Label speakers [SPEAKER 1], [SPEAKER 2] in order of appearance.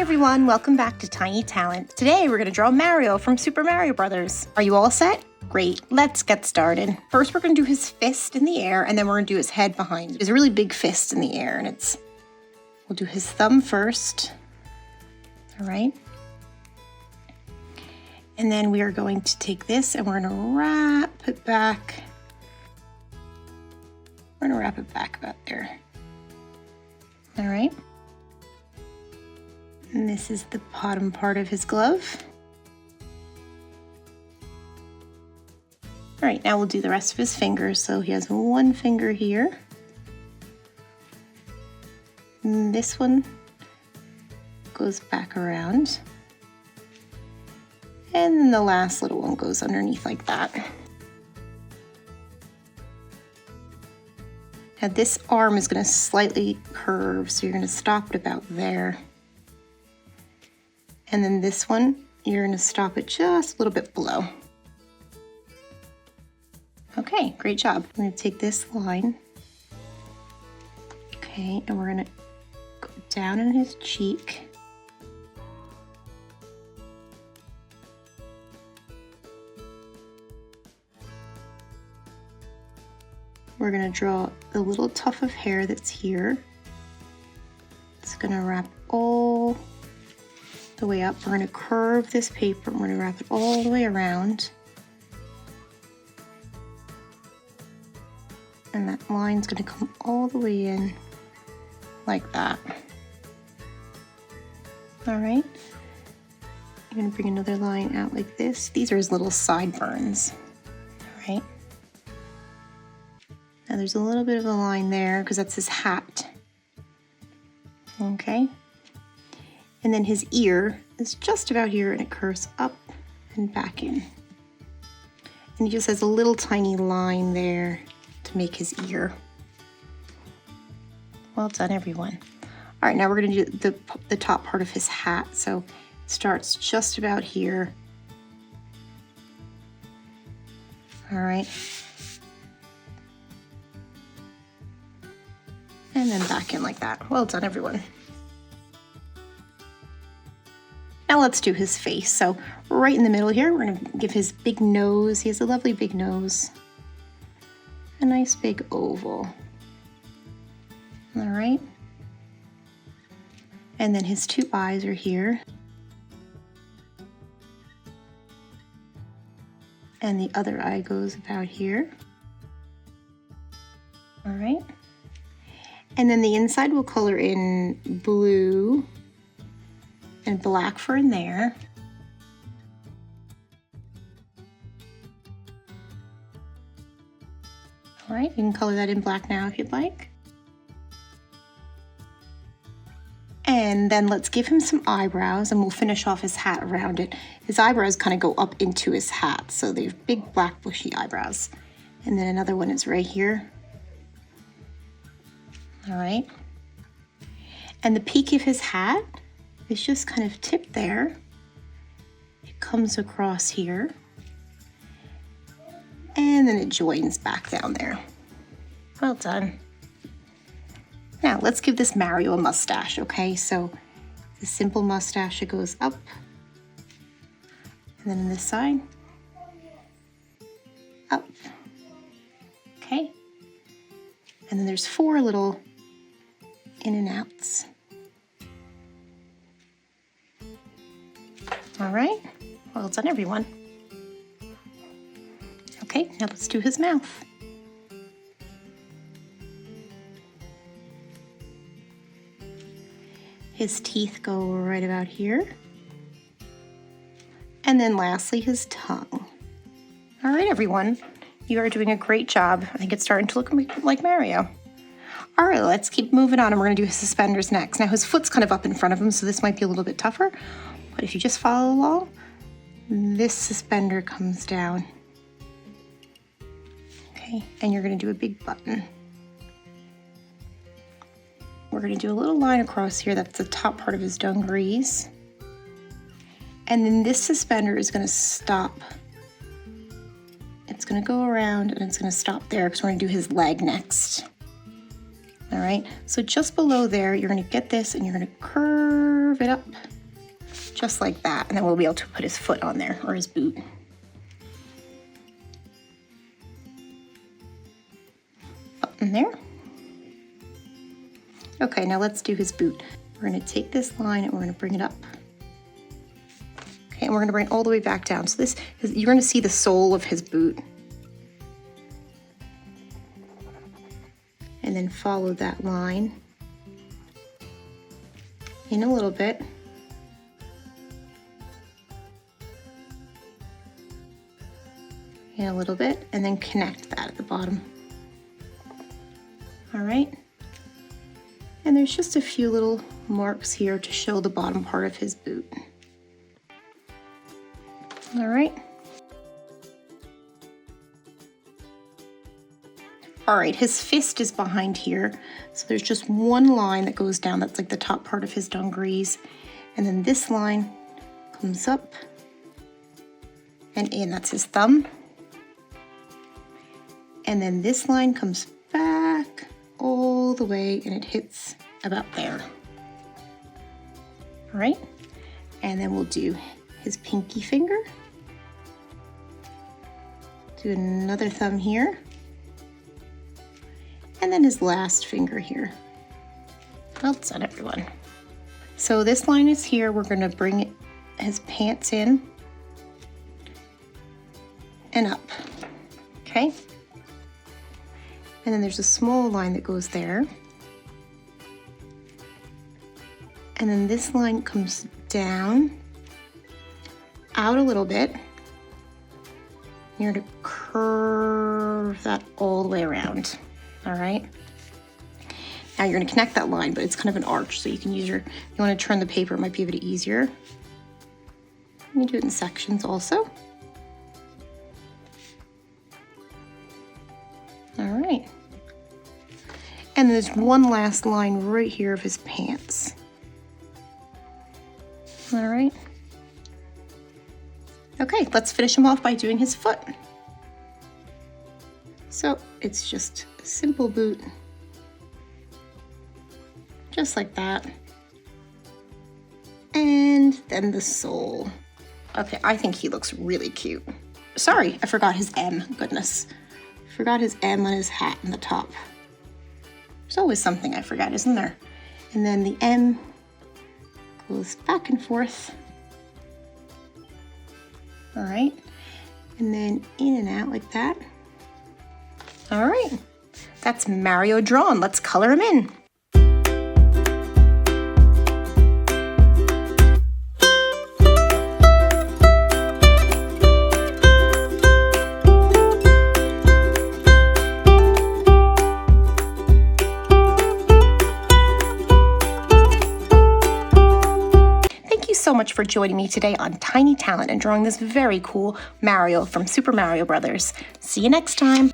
[SPEAKER 1] everyone, welcome back to Tiny Talent. Today we're going to draw Mario from Super Mario Brothers. Are you all set? Great, let's get started. First we're going to do his fist in the air and then we're going to do his head behind. There's a really big fist in the air and we'll do his thumb first. All right. And then we are going to take this and we're going to wrap it back. We're going to wrap it back about there. All right. And this is the bottom part of his glove. All right, now we'll do the rest of his fingers. So he has one finger here. And this one goes back around. And then the last little one goes underneath like that. Now this arm is going to slightly curve, so you're going to stop it about there. And then this one, you're going to stop it just a little bit below. Okay, great job. I'm going to take this line. Okay, and we're going to go down in his cheek. We're going to draw the little tuft of hair that's here. It's going to wrap all the way up. We're going to curve this paper. We're going to wrap it all the way around. And that line's going to come all the way in like that. All right. I'm going to bring another line out like this. These are his little sideburns. All right. Now there's a little bit of a line there because that's his hat. Okay. And then his ear is just about here and it curves up and back in. And he just has a little tiny line there to make his ear. Well done, everyone. All right, now we're going to do the top part of his hat. So it starts just about here. All right. And then back in like that. Well done, everyone. Now let's do his face. So right in the middle here, we're going to give his big nose. He has a lovely big nose. A nice big oval. All right. And then his two eyes are here. And the other eye goes about here. All right. And then the inside we'll color in blue and black for in there. All right, you can color that in black now if you'd like. And then let's give him some eyebrows and we'll finish off his hat around it. His eyebrows kind of go up into his hat, so they have big black bushy eyebrows. And then another one is right here. All right. And the peak of his hat is just kind of tipped there. It comes across here. And then it joins back down there. Well done. Now let's give this Mario a mustache, okay? So the simple mustache, it goes up. And then on this side, up. Okay. And then there's 4 little in and outs. All right, well done, everyone. Okay, now let's do his mouth. His teeth go right about here. And then lastly, his tongue. All right, everyone, you are doing a great job. I think it's starting to look like Mario. All right, let's keep moving on, and we're gonna do his suspenders next. Now his foot's kind of up in front of him, so this might be a little bit tougher, but if you just follow along, this suspender comes down. Okay, and you're gonna do a big button. We're gonna do a little line across here, that's the top part of his dungarees. And then this suspender is gonna stop. It's gonna go around and it's gonna stop there because we're gonna do his leg next. All right, so just below there, you're gonna get this and you're gonna curve it up just like that. And then we'll be able to put his foot on there, or his boot. Up in there. Okay, now let's do his boot. We're gonna take this line and we're gonna bring it up. Okay, and we're gonna bring it all the way back down. So this is, you're gonna see the sole of his boot. And then follow that line in a little bit. And a little bit, and then connect that at the bottom. All right. And there's just a few little marks here to show the bottom part of his boot. All right. All right, his fist is behind here. So there's just one line that goes down. That's like the top part of his dungarees. And then this line comes up and in, that's his thumb. And then this line comes back all the way and it hits about there. All right, and then we'll do his pinky finger. Do another thumb here. And then his last finger here. Well done, everyone. So this line is here. We're gonna bring his pants in and up, okay? And then there's a small line that goes there. And then this line comes down, out a little bit. You're gonna curve that all the way around. All right. Now you're gonna connect that line, but it's kind of an arch, so you can use you wanna turn the paper, it might be a bit easier. You do it in sections also. All right. And there's one last line right here of his pants. All right. Okay, let's finish him off by doing his foot. So it's just a simple boot, just like that. And then the sole. Okay, I think he looks really cute. Sorry, I forgot his M, goodness. Forgot his M on his hat in the top. There's always something I forgot, isn't there? And then the M goes back and forth. All right, and then in and out like that. All right, that's Mario drawn. Let's color him in. So much for joining me today on Tiny Talent and drawing this very cool Mario from Super Mario Brothers. See you next time.